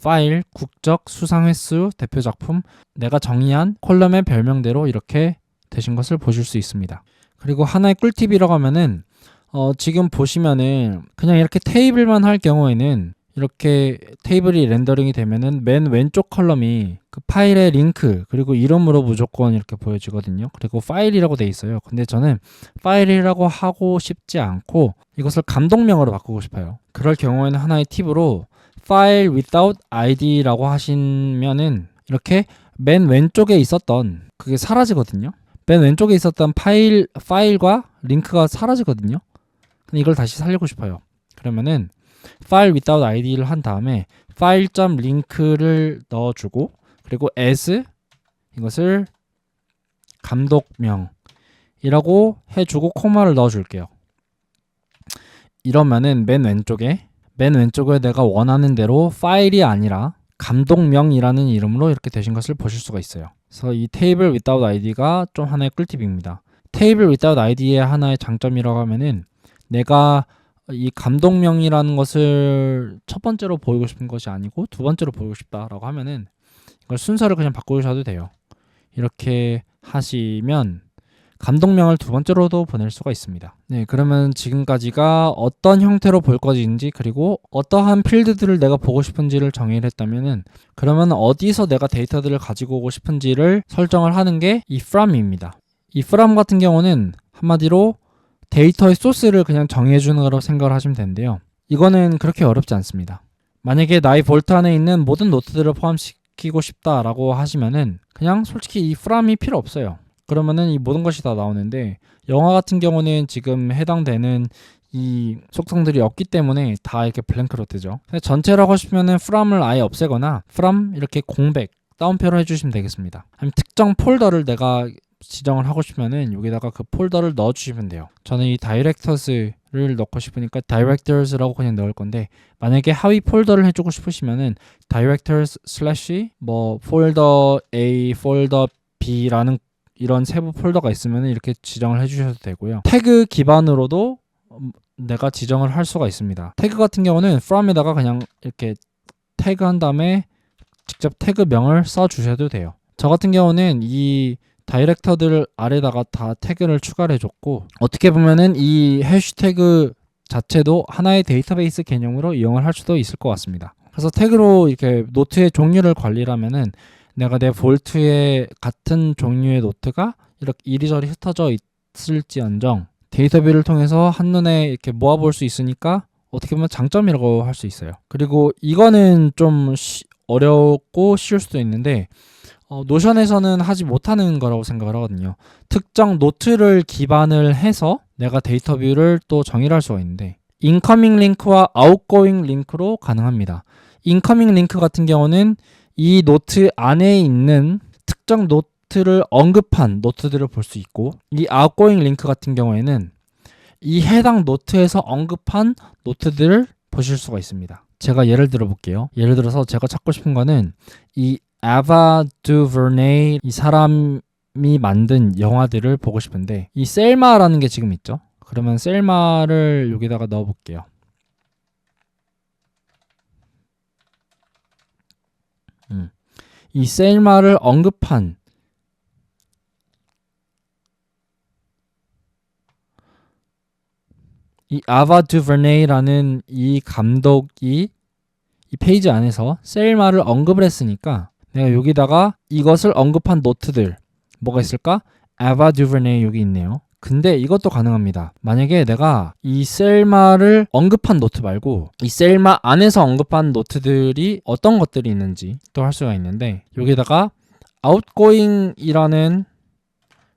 S1: 파일, 국적, 수상 횟수, 대표 작품 내가 정의한 콜럼의 별명대로 이렇게 되신 것을 보실 수 있습니다. 그리고 하나의 꿀팁이라고 하면은 지금 보시면은 그냥 이렇게 테이블만 할 경우에는 이렇게 테이블이 렌더링이 되면은 맨 왼쪽 컬럼이 그 파일의 링크 그리고 이름으로 무조건 이렇게 보여지거든요. 그리고 파일이라고 돼 있어요. 근데 저는 파일이라고 하고 싶지 않고 이것을 감독명으로 바꾸고 싶어요. 그럴 경우에는 하나의 팁으로 file without id라고 하시면은 이렇게 맨 왼쪽에 있었던 그게 사라지거든요. 맨 왼쪽에 있었던 파일과 링크가 사라지거든요. 근데 이걸 다시 살리고 싶어요. 그러면은 file without id를 한 다음에 file.link를 넣어주고 그리고 as 이것을 감독명이라고 해주고 코마를 넣어줄게요. 이러면은 맨 왼쪽에 내가 원하는 대로 파일이 아니라 감독명이라는 이름으로 이렇게 되신 것을 보실 수가 있어요. 그래서 이 table without id가 좀 하나의 꿀팁입니다. table without id의 하나의 장점이라고 하면은 내가 이 감독명이라는 것을 첫 번째로 보이고 싶은 것이 아니고 두 번째로 보이고 싶다라고 하면은 이걸 순서를 그냥 바꾸셔도 돼요. 이렇게 하시면 감독명을 두 번째로도 보낼 수가 있습니다. 네, 그러면 지금까지가 어떤 형태로 볼 것인지 그리고 어떠한 필드들을 내가 보고 싶은지를 정의를 했다면은 그러면 어디서 내가 데이터들을 가지고 오고 싶은지를 설정을 하는 게 이 from입니다. 이 from 같은 경우는 한마디로 데이터의 소스를 그냥 정해주는 거라고 생각을 하시면 되는데요. 이거는 그렇게 어렵지 않습니다. 만약에 나의 볼트 안에 있는 모든 노트들을 포함시키고 싶다라고 하시면은 그냥 솔직히 이 from이 필요 없어요. 그러면은 이 모든 것이 다 나오는데 영화 같은 경우는 지금 해당되는 이 속성들이 없기 때문에 다 이렇게 블랭크로 뜨죠. 전체로 하고 싶으면은 from을 아예 없애거나 from 이렇게 공백 다운표로 해주시면 되겠습니다. 아니면 특정 폴더를 내가 지정을 하고 싶으면은 여기다가 그 폴더를 넣어주시면 돼요. 저는 이 directors를 넣고 싶으니까 directors라고 그냥 넣을 건데 만약에 하위 폴더를 해주고 싶으시면은 directors slash 뭐 folder A, folder B라는 이런 세부 폴더가 있으면 이렇게 지정을 해주셔도 되고요. 태그 기반으로도 내가 지정을 할 수가 있습니다. 태그 같은 경우는 from에다가 그냥 이렇게 태그 한 다음에 직접 태그명을 써주셔도 돼요. 저 같은 경우는 이 다이렉터들 아래다가 다 태그를 추가를 해줬고 어떻게 보면은 이 해시태그 자체도 하나의 데이터베이스 개념으로 이용을 할 수도 있을 것 같습니다. 그래서 태그로 이렇게 노트의 종류를 관리를 하면은 내가 내 볼트에 같은 종류의 노트가 이렇게 이리저리 흩어져 있을지언정 데이터뷰를 통해서 한눈에 이렇게 모아볼 수 있으니까 어떻게 보면 장점이라고 할 수 있어요. 그리고 이거는 좀 어렵고 쉬울 수도 있는데 노션에서는 하지 못하는 거라고 생각을 하거든요. 특정 노트를 기반을 해서 내가 데이터뷰를 또 정의를 할 수가 있는데 인커밍 링크와 아웃고잉 링크로 가능합니다. 인커밍 링크 같은 경우는 이 노트 안에 있는 특정 노트를 언급한 노트들을 볼 수 있고 이 아웃고잉 링크 같은 경우에는 이 해당 노트에서 언급한 노트들을 보실 수가 있습니다. 제가 예를 들어 볼게요. 예를 들어서 제가 찾고 싶은 거는 이 Ava DuVernay 이 사람이 만든 영화들을 보고 싶은데 이 셀마라는 게 지금 있죠. 그러면 셀마를 여기다가 넣어 볼게요. 이 셀마를 언급한 이 아바 두버네이라는 이 감독이 이 페이지 안에서 셀마를 언급을 했으니까 내가 여기다가 이것을 언급한 노트들 뭐가 있을까? 아바 두버네이 여기 있네요. 근데 이것도 가능합니다. 만약에 내가 이 셀마를 언급한 노트 말고 이 셀마 안에서 언급한 노트들이 어떤 것들이 있는지 또 할 수가 있는데 여기다가 outgoing이라는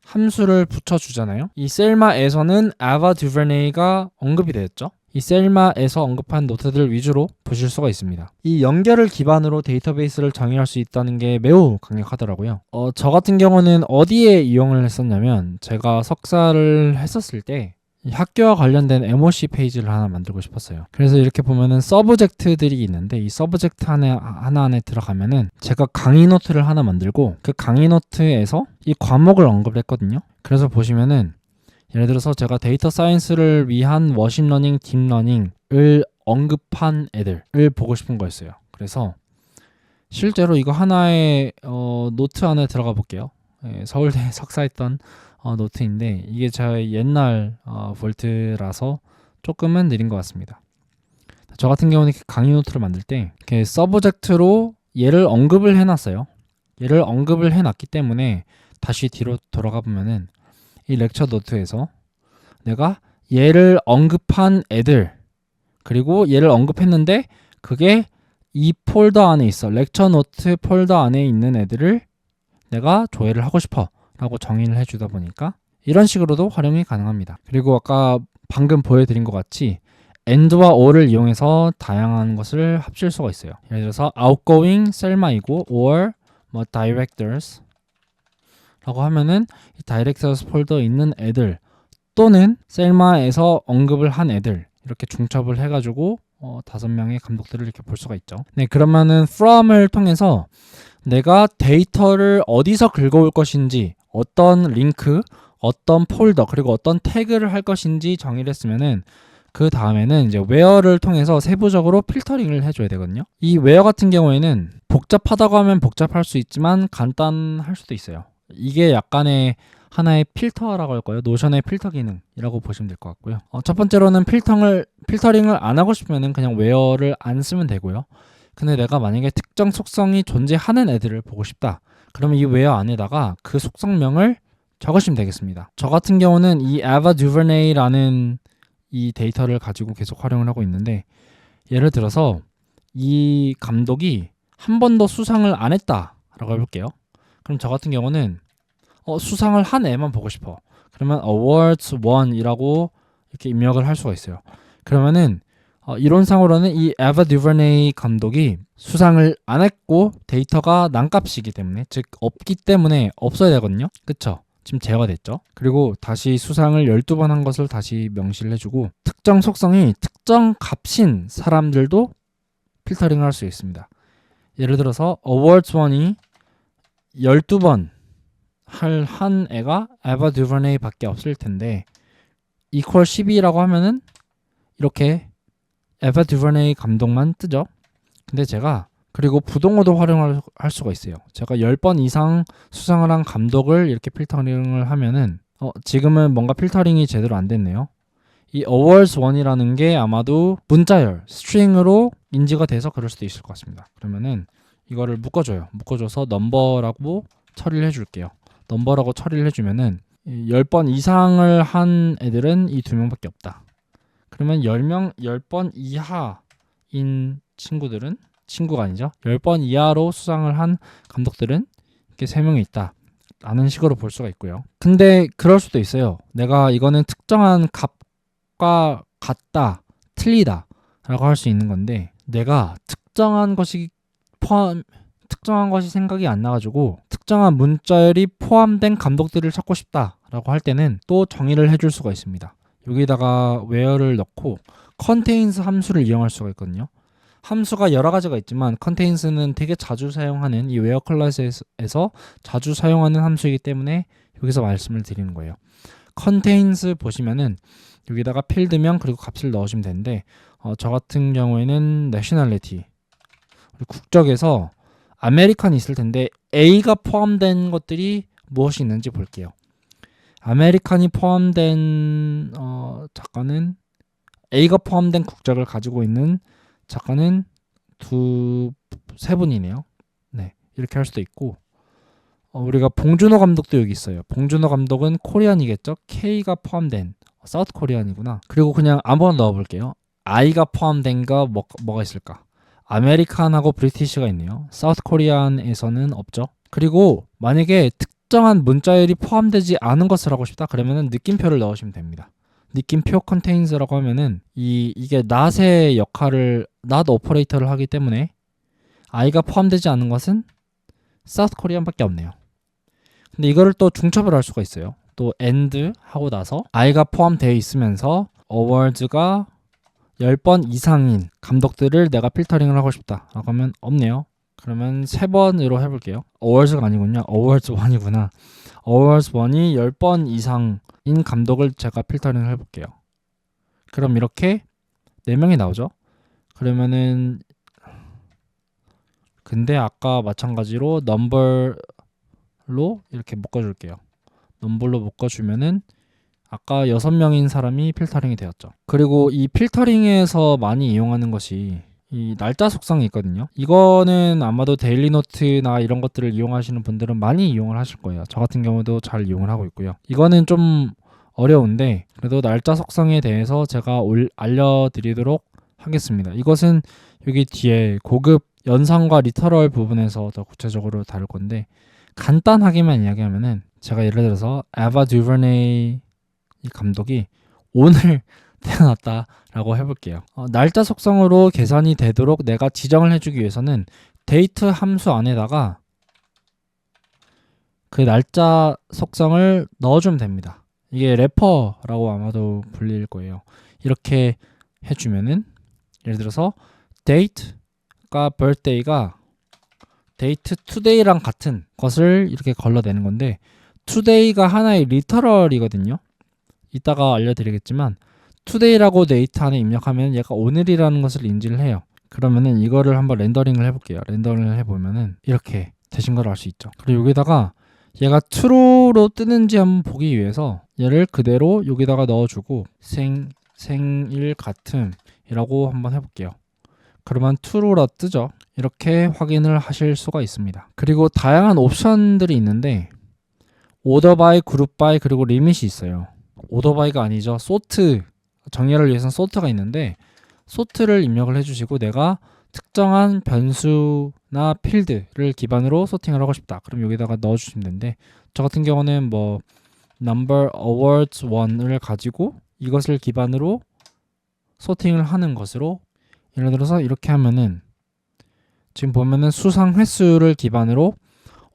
S1: 함수를 붙여주잖아요. 이 셀마에서는 아바 두버네이가 언급이 되었죠. 이 셀마에서 언급한 노트들 위주로 보실 수가 있습니다. 이 연결을 기반으로 데이터베이스를 정의할 수 있다는 게 매우 강력하더라고요. 저 같은 경우는 어디에 이용을 했었냐면 제가 석사를 했었을 때 이 학교와 관련된 MOC 페이지를 하나 만들고 싶었어요. 그래서 이렇게 보면은 서브젝트들이 있는데 이 서브젝트 하나 안에 들어가면은 제가 강의 노트를 하나 만들고 그 강의 노트에서 이 과목을 언급을 했거든요. 그래서 보시면은 예를 들어서 제가 데이터 사이언스를 위한 머신러닝, 딥러닝을 언급한 애들을 보고 싶은 거였어요. 그래서 실제로 이거 하나의 노트 안에 들어가 볼게요. 서울대 석사했던 노트인데 이게 제 옛날 볼트라서 조금은 느린 것 같습니다. 저 같은 경우는 강의 노트를 만들 때 이렇게 서브젝트로 얘를 언급을 해놨어요. 얘를 언급을 해놨기 때문에 다시 뒤로 돌아가 보면은 이 렉처 노트에서 내가 얘를 언급한 애들 그리고 얘를 언급했는데 그게 이 폴더 안에 있어. 렉처 노트 폴더 안에 있는 애들을 내가 조회를 하고 싶어 라고 정의를 해주다 보니까 이런 식으로도 활용이 가능합니다. 그리고 아까 방금 보여드린 것 같이 AND와 OR을 이용해서 다양한 것을 합칠 수가 있어요. 예를 들어서 outgoing 셀마이고 or 뭐 directors 라고 하면은 이 directors 폴더에 있는 애들 또는 셀마에서 언급을 한 애들 이렇게 중첩을 해가지고 5명의 감독들을 이렇게 볼 수가 있죠. 네, 그러면은 from을 통해서 내가 데이터를 어디서 긁어올 것인지 어떤 링크, 어떤 폴더, 그리고 어떤 태그를 할 것인지 정의를 했으면은 그 다음에는 이제 where를 통해서 세부적으로 필터링을 해줘야 되거든요. 이 where 같은 경우에는 복잡하다고 하면 복잡할 수 있지만 간단할 수도 있어요. 이게 약간의 하나의 필터라고 할 거예요. 노션의 필터 기능이라고 보시면 될 것 같고요. 첫 번째로는 필터링을 안 하고 싶으면 그냥 웨어를 안 쓰면 되고요. 근데 내가 만약에 특정 속성이 존재하는 애들을 보고 싶다. 그러면 이 웨어 안에다가 그 속성명을 적으시면 되겠습니다. 저 같은 경우는 이 Ava DuVernay라는 이 데이터를 가지고 계속 활용을 하고 있는데, 예를 들어서 이 감독이 한 번도 수상을 안 했다라고 해볼게요. 그럼 저 같은 경우는 수상을 한 애만 보고 싶어. 그러면 awards won이라고 이렇게 입력을 할 수가 있어요. 그러면은 이론상으로는 이 Ava DuVernay 감독이 수상을 안 했고 데이터가 난값이기 때문에, 즉 없기 때문에 없어야 되거든요. 그쵸? 지금 제거됐죠. 그리고 다시 수상을 12번 한 것을 다시 명시를 해주고, 특정 속성이 특정 값인 사람들도 필터링을 할 수 있습니다. 예를 들어서 awards 1이 12번 한 애가 Ava DuVernay 밖에 없을 텐데 equal 12라고 하면은 이렇게 Ava DuVernay 감독만 뜨죠. 근데 제가 그리고 부동어도 활용할 수가 있어요. 제가 10번 이상 수상을 한 감독을 이렇게 필터링을 하면은 지금은 뭔가 필터링이 제대로 안 됐네요. 이 awards 1이라는 게 아마도 문자열, 스트링으로 인지가 돼서 그럴 수도 있을 것 같습니다. 그러면은 이거를 묶어줘요. 묶어줘서 넘버라고 처리를 해줄게요. 넘버라고 처리를 해주면은 10번 이상을 한 애들은 이 2명밖에 없다. 그러면 10번 이하인 친구들은, 친구가 아니죠, 10번 이하로 수상을 한 감독들은 이렇게 3명이 있다 라는 식으로 볼 수가 있고요. 근데 그럴 수도 있어요. 내가 이거는 특정한 값과 같다, 틀리다 라고 할 수 있는 건데, 내가 특정한 것이 생각이 안 나가지고 특정한 문자열이 포함된 감독들을 찾고 싶다 라고 할 때는 또 정의를 해줄 수가 있습니다. 여기다가 where를 넣고 contains 함수를 이용할 수가 있거든요. 함수가 여러 가지가 있지만 contains는 되게 자주 사용하는, 이 where 클래스에서 자주 사용하는 함수이기 때문에 여기서 말씀을 드리는 거예요. contains 보시면은 여기다가 필드명 그리고 값을 넣으시면 되는데, 저 같은 경우에는 nationality, 국적에서 아메리칸이 있을 텐데 A가 포함된 것들이 무엇이 있는지 볼게요. 아메리칸이 포함된 작가는, A가 포함된 국적을 가지고 있는 작가는 세 분이네요. 네, 이렇게 할 수도 있고, 우리가 봉준호 감독도 여기 있어요. 봉준호 감독은 코리안이겠죠. K가 포함된, 사우스 코리안이구나. 그리고 그냥 아무거나 넣어볼게요. I가 포함된 거 뭐가 있을까? 아메리칸하고 브리티시가 있네요. 사우스 코리안에서는 없죠. 그리고 만약에 특정한 문자열이 포함되지 않은 것을 하고 싶다 그러면은 느낌표를 넣으시면 됩니다. 느낌표 contains라고 하면은 이게 not의 역할을, not 오퍼레이터를 하기 때문에 I가 포함되지 않은 것은 사우스 코리안밖에 없네요. 근데 이거를 또 중첩을 할 수가 있어요. 또 and 하고 나서 I가 포함되어 있으면서 awards가 10번 이상인 감독들을 내가 필터링을 하고 싶다 라고 하면 없네요. 그러면 3번으로 해볼게요. awards가 아니군요. awards 1이구나. awards 1이 10번 이상인 감독을 제가 필터링을 해볼게요. 그럼 이렇게 4명이 나오죠. 그러면은 근데 아까 마찬가지로 number로 이렇게 묶어줄게요. number로 묶어주면은 아까 6명인 사람이 필터링이 되었죠. 그리고 이 필터링에서 많이 이용하는 것이 이 날짜 속성이 있거든요. 이거는 아마도 데일리 노트나 이런 것들을 이용하시는 분들은 많이 이용을 하실 거예요. 저 같은 경우도 잘 이용을 하고 있고요. 이거는 좀 어려운데 그래도 날짜 속성에 대해서 제가 알려드리도록 하겠습니다. 이것은 여기 뒤에 고급 연산과 리터럴 부분에서 더 구체적으로 다룰 건데, 간단하게만 이야기하면은 제가 예를 들어서 Ava DuVernay 이 감독이 오늘 태어났다라고 해볼게요. 날짜 속성으로 계산이 되도록 내가 지정을 해주기 위해서는 date 함수 안에다가 그 날짜 속성을 넣어주면 됩니다. 이게 래퍼라고 아마도 불릴 거예요. 이렇게 해주면은 예를 들어서 date가 birthday가 date today랑 같은 것을 이렇게 걸러내는 건데, today가 하나의 리터럴이거든요. 이따가 알려드리겠지만 today라고 date 안에 입력하면 얘가 오늘이라는 것을 인지를 해요. 그러면은 이거를 한번 렌더링을 해볼게요. 렌더링을 해보면은 이렇게 되신 걸 알 수 있죠. 그리고 여기다가 얘가 true로 뜨는지 한번 보기 위해서 얘를 그대로 여기다가 넣어주고 생일 같음이라고 한번 해볼게요. 그러면 true로 뜨죠. 이렇게 확인을 하실 수가 있습니다. 그리고 다양한 옵션들이 있는데 order by, group by, 그리고 limit이 있어요. order by가 아니죠. sort, 정의를 위해서는 sort가 있는데 sort를 입력을 해주시고 내가 특정한 변수나 필드를 기반으로 소팅을 하고 싶다. 그럼 여기다가 넣어주시면 되는데 저 같은 경우는 뭐 number awards 1을 가지고 이것을 기반으로 소팅을 하는 것으로 예를 들어서 이렇게 하면은 지금 보면은 수상 횟수를 기반으로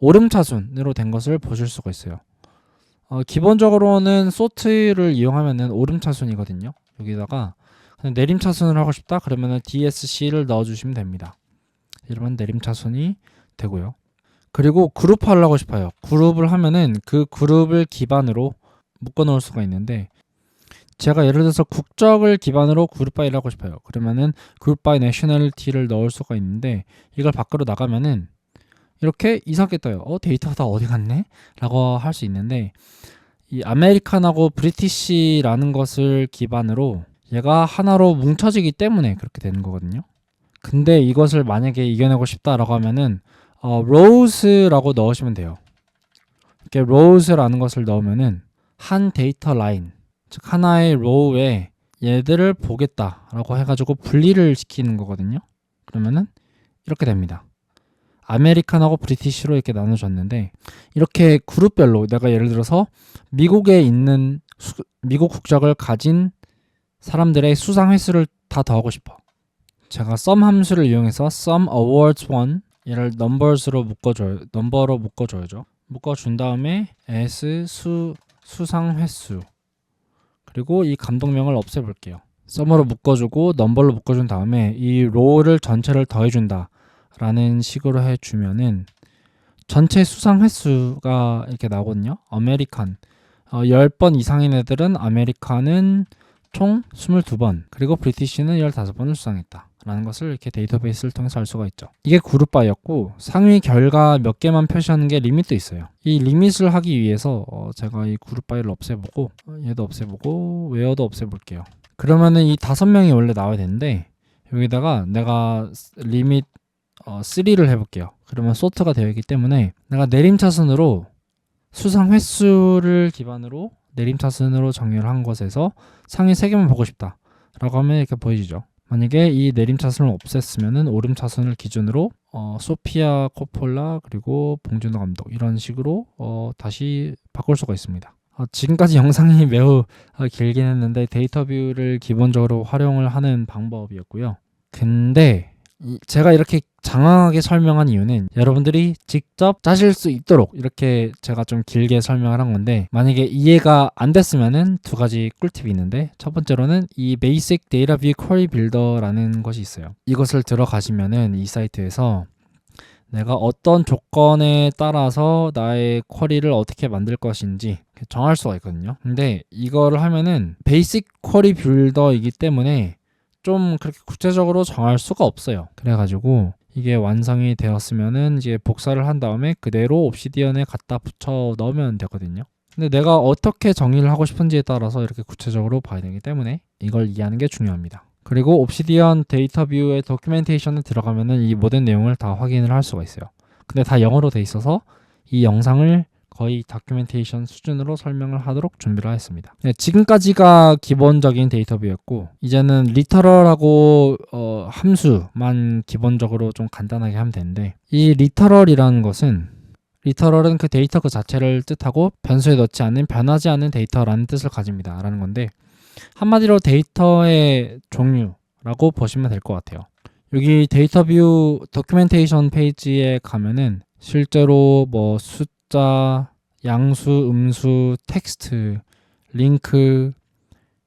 S1: 오름차순으로 된 것을 보실 수가 있어요. 기본적으로는 sort를 이용하면은 오름차순이거든요. 여기다가 그냥 내림차순을 하고 싶다 그러면은 DSC를 넣어주시면 됩니다. 이러면 내림차순이 되고요. 그리고 그룹 하려고 싶어요. 그룹을 하면은 그 그룹을 기반으로 묶어 놓을 수가 있는데 제가 예를 들어서 국적을 기반으로 그룹 바이를 하고 싶어요. 그러면은 그룹 바이 내셔널리티를 넣을 수가 있는데 이걸 밖으로 나가면은 이렇게 이상하게 떠요. 데이터가 다 어디 갔네? 라고 할 수 있는데 이 아메리칸하고 브리티시라는 것을 기반으로 얘가 하나로 뭉쳐지기 때문에 그렇게 되는 거거든요. 근데 이것을 만약에 이겨내고 싶다라고 하면은 rows라고 넣으시면 돼요. 이렇게 rows라는 것을 넣으면은 한 데이터 라인, 즉 하나의 row에 얘들을 보겠다라고 해가지고 분리를 시키는 거거든요. 그러면은 이렇게 됩니다. 아메리칸하고 브리티시로 이렇게 나눠졌는데 이렇게 그룹별로 내가 예를 들어서 미국에 있는 미국 국적을 가진 사람들의 수상 횟수를 다 더하고 싶어. 제가 sum 함수를 이용해서 sum awards 1 얘를 numbers로 묶어줘요. 넘버로 묶어줘야죠. 묶어준 다음에 as 수상 횟수 그리고 이 감독명을 없애볼게요. sum으로 묶어주고 number로 묶어준 다음에 이 row를 전체를 더해준다 라는 식으로 해주면은 전체 수상 횟수가 이렇게 나오거든요. 아메리칸 10번 이상인 애들은 아메리칸은 총 22번 그리고 브리티시는 15번을 수상했다 라는 것을 이렇게 데이터베이스를 통해서 알 수가 있죠. 이게 그룹 바이였고 상위 결과 몇 개만 표시하는 게 리밋도 있어요. 이 리밋을 하기 위해서 제가 이 그룹 바이를 없애보고 얘도 없애보고 웨어도 없애볼게요. 그러면은 이 5명이 원래 나와야 되는데 여기다가 내가 리밋 3를 해볼게요. 그러면 sort가 되어 있기 때문에 내가 내림차순으로 수상 횟수를 기반으로 내림차순으로 정의를 한 것에서 상위 3개만 보고 싶다 라고 하면 이렇게 보여지죠. 만약에 이 내림차순을 없앴으면은 오름차순을 기준으로 소피아 코폴라 그리고 봉준호 감독 이런 식으로 다시 바꿀 수가 있습니다. 지금까지 영상이 매우 길긴 했는데 데이터 뷰를 기본적으로 활용을 하는 방법이었고요. 근데 제가 이렇게 장황하게 설명한 이유는 여러분들이 직접 짜실 수 있도록 이렇게 제가 좀 길게 설명을 한 건데 만약에 이해가 안 됐으면은 2가지 꿀팁이 있는데 첫 번째로는 이 Basic Data View Query Builder라는 것이 있어요. 이것을 들어가시면은 이 사이트에서 내가 어떤 조건에 따라서 나의 쿼리를 어떻게 만들 것인지 정할 수가 있거든요. 근데 이거를 하면은 Basic Query Builder이기 때문에 좀 그렇게 구체적으로 정할 수가 없어요. 그래가지고 이게 완성이 되었으면은 이제 복사를 한 다음에 그대로 옵시디언에 갖다 붙여 넣으면 되거든요. 근데 내가 어떻게 정의를 하고 싶은지에 따라서 이렇게 구체적으로 봐야 되기 때문에 이걸 이해하는 게 중요합니다. 그리고 옵시디언 데이터 뷰의 도큐멘테이션에 들어가면은 이 모든 내용을 다 확인을 할 수가 있어요. 근데 다 영어로 돼 있어서 이 영상을 거의 다큐멘테이션 수준으로 설명을 하도록 준비를 했습니다. 네, 지금까지가 기본적인 데이터 뷰였고 이제는 리터럴하고 함수만 기본적으로 좀 간단하게 하면 되는데 이 리터럴이라는 것은 리터럴은 그 데이터 그 자체를 뜻하고 변수에 넣지 않는 변하지 않는 데이터라는 뜻을 가집니다 라는 건데 한마디로 데이터의 종류라고 보시면 될 것 같아요. 여기 데이터 뷰 도큐멘테이션 페이지에 가면은 실제로 뭐 숫자, 양수, 음수, 텍스트, 링크,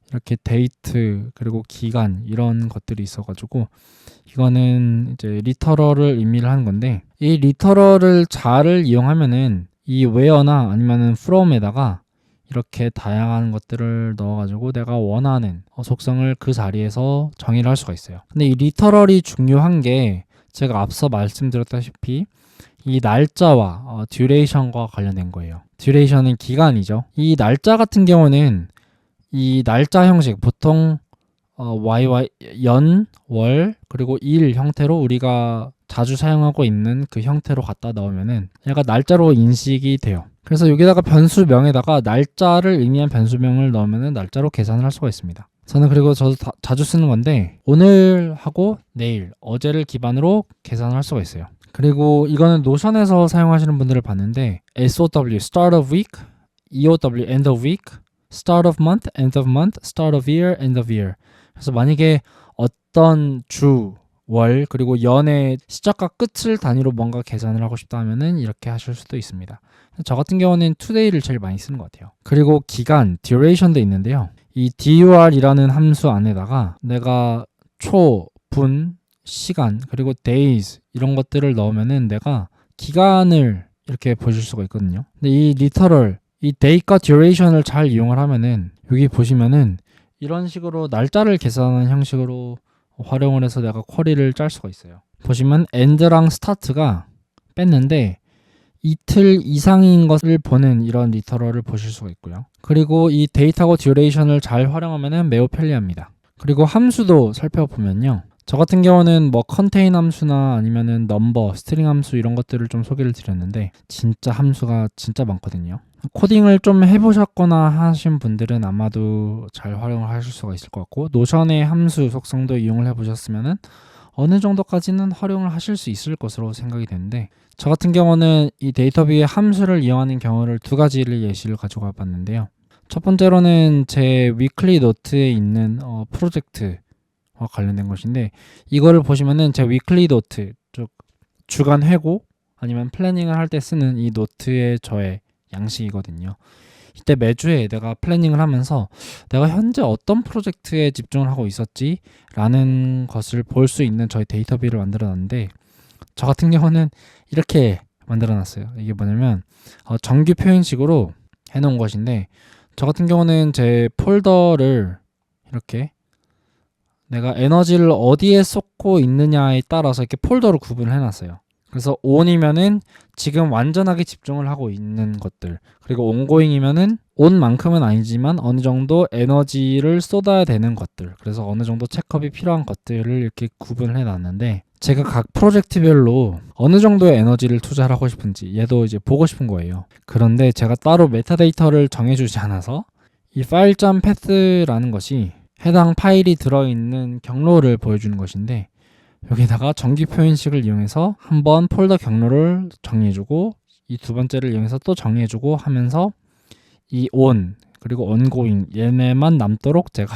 S1: 이렇게 데이트, 그리고 기간 이런 것들이 있어가지고 이거는 이제 리터럴을 의미를 하는 건데 이 리터럴을 잘 이용하면은 이 where나 아니면은 from에다가 이렇게 다양한 것들을 넣어가지고 내가 원하는 속성을 그 자리에서 정의를 할 수가 있어요. 근데 이 리터럴이 중요한 게 제가 앞서 말씀드렸다시피 이 날짜와 duration과 관련된 거예요. duration은 기간이죠. 이 날짜 같은 경우는 이 날짜 형식 보통 YY 연, 월, 그리고 일 형태로 우리가 자주 사용하고 있는 그 형태로 갖다 넣으면은 얘가 날짜로 인식이 돼요. 그래서 여기다가 변수명에다가 날짜를 의미한 변수명을 넣으면은 날짜로 계산을 할 수가 있습니다. 그리고 저도 자주 쓰는 건데 오늘 하고 내일, 어제를 기반으로 계산을 할 수가 있어요. 그리고 이거는 노션에서 사용하시는 분들을 봤는데 SOW, start of week, EOW, end of week, start of month, end of month, start of year, end of year. 그래서 만약에 어떤 주, 월, 그리고 연의 시작과 끝을 단위로 뭔가 계산을 하고 싶다 하면은 이렇게 하실 수도 있습니다. 저 같은 경우는 today를 제일 많이 쓰는 것 같아요. 그리고 기간, duration도 있는데요. 이 dur이라는 함수 안에다가 내가 초, 분, 시간, 그리고 days 이런 것들을 넣으면은 내가 기간을 이렇게 보실 수가 있거든요. 근데 이 literal, 이 date과 duration을 잘 이용을 하면은 여기 보시면은 이런 식으로 날짜를 계산하는 형식으로 활용을 해서 내가 쿼리를 짤 수가 있어요. 보시면 end랑 start가 뺐는데 이틀 이상인 것을 보는 이런 리터럴을 보실 수가 있고요. 그리고 이 데이터하고 듀레이션을 잘 활용하면 매우 편리합니다. 그리고 함수도 살펴보면요. 저 같은 경우는 뭐 컨테인 함수나 아니면은 넘버, 스트링 함수 이런 것들을 좀 소개를 드렸는데 진짜 함수가 진짜 많거든요. 코딩을 좀 해보셨거나 하신 분들은 아마도 잘 활용을 하실 수가 있을 것 같고 노션의 함수 속성도 이용을 해보셨으면은 어느 정도까지는 활용을 하실 수 있을 것으로 생각이 되는데 저 같은 경우는 이 데이터뷰의 함수를 이용하는 경우를 두 가지를 예시를 가지고 와봤는데요. 첫 번째로는 제 위클리 노트에 있는 프로젝트와 관련된 것인데 이거를 보시면은 제 위클리 노트, 즉 주간 회고 아니면 플래닝을 할 때 쓰는 이 노트의 저의 양식이거든요. 이때 매주에 내가 플래닝을 하면서 내가 현재 어떤 프로젝트에 집중을 하고 있었지 라는 것을 볼 수 있는 저희 데이터뷰를 만들어 놨는데 저 같은 경우는 이렇게 만들어 놨어요. 이게 뭐냐면 정규 표현식으로 해놓은 것인데 저 같은 경우는 제 폴더를 이렇게 내가 에너지를 어디에 쏟고 있느냐에 따라서 이렇게 폴더로 구분을 해놨어요. 그래서 on이면은 지금 완전하게 집중을 하고 있는 것들, 그리고 ongoing이면은 on만큼은 아니지만 어느 정도 에너지를 쏟아야 되는 것들, 그래서 어느 정도 체크업이 필요한 것들을 이렇게 구분을 해놨는데 제가 각 프로젝트별로 어느 정도의 에너지를 투자를 하고 싶은지 얘도 이제 보고 싶은 거예요. 그런데 제가 따로 메타데이터를 정해주지 않아서 이 파일.path라는 path라는 것이 해당 파일이 들어있는 경로를 보여주는 것인데 여기다가 정규 표현식을 이용해서 한번 폴더 경로를 정리해주고 이 두 번째를 이용해서 또 정리해주고 하면서 이 on 그리고 ongoing 얘네만 남도록 제가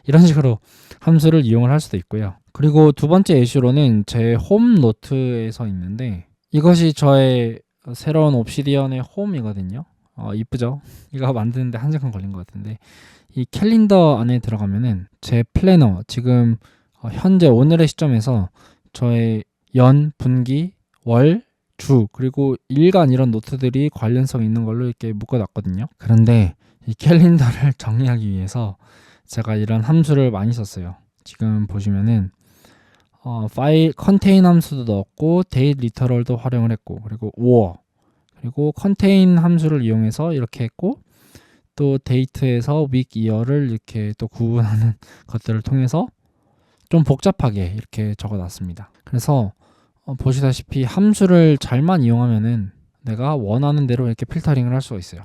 S1: 이런 식으로 함수를 이용을 할 수도 있고요. 그리고 두 번째 예시로는 제 홈 노트에서 있는데 이것이 저의 새로운 옵시디언의 홈이거든요. 이쁘죠? 이거 만드는데 1시간 걸린 것 같은데 이 캘린더 안에 들어가면은 제 플래너 지금 현재 오늘의 시점에서 저의 연, 분기, 월, 주 그리고 일간 이런 노트들이 관련성 있는 걸로 이렇게 묶어놨거든요. 그런데 이 캘린더를 정리하기 위해서 제가 이런 함수를 많이 썼어요. 지금 보시면은 파일 컨테인 함수도 넣었고 데이트 리터럴도 활용을 했고 그리고 or 그리고 컨테인 함수를 이용해서 이렇게 했고 또 데이트에서 week, year를 이렇게 또 구분하는 것들을 통해서 좀 복잡하게 이렇게 적어놨습니다. 그래서 보시다시피 함수를 잘만 이용하면은 내가 원하는 대로 이렇게 필터링을 할 수가 있어요.